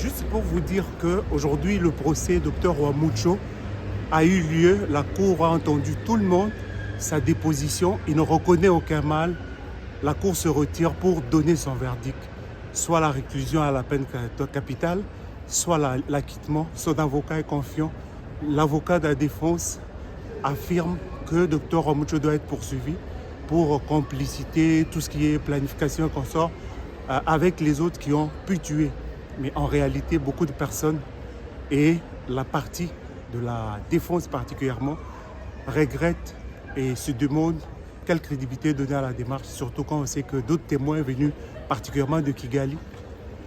Juste pour vous dire qu'aujourd'hui, le procès Dr Ouamoucho a eu lieu. La Cour a entendu tout le monde, sa déposition. Il ne reconnaît aucun mal. La Cour se retire pour donner son verdict. Soit la réclusion à la peine capitale, soit l'acquittement. Son avocat est confiant. L'avocat de la défense affirme que Dr Ouamoucho doit être poursuivi pour complicité, tout ce qui est planification et consort, avec les autres qui ont pu tuer. Mais en réalité, beaucoup de personnes et la partie de la défense particulièrement regrettent et se demandent quelle crédibilité donner à la démarche, surtout quand on sait que d'autres témoins venus particulièrement de Kigali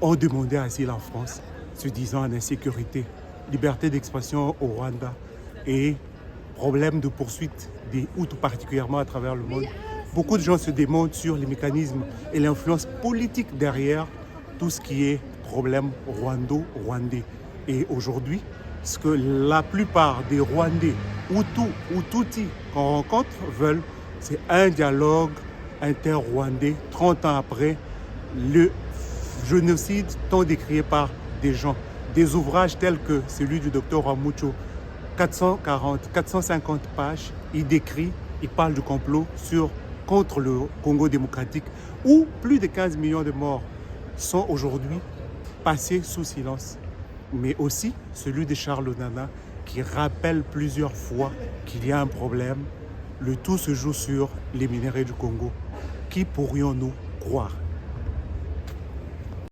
ont demandé asile en France, se disant en insécurité, liberté d'expression au Rwanda et problème de poursuite des Hutus particulièrement à travers le monde. Beaucoup de gens se demandent sur les mécanismes et l'influence politique derrière tout ce qui est problème rwando-rwandais. Et aujourd'hui, ce que la plupart des Rwandais, Hutus ou Tutsis qu'on rencontre veulent, c'est un dialogue inter-rwandais 30 ans après le génocide tant décrié par des gens. Des ouvrages tels que celui du docteur Ouamoucho, 450 pages, il décrit, il parle du complot contre le Congo démocratique, où plus de 15 millions de morts sont aujourd'hui passés sous silence. Mais aussi celui de Charles Nana, qui rappelle plusieurs fois qu'il y a un problème. Le tout se joue sur les minéraux du Congo. Qui pourrions-nous croire ?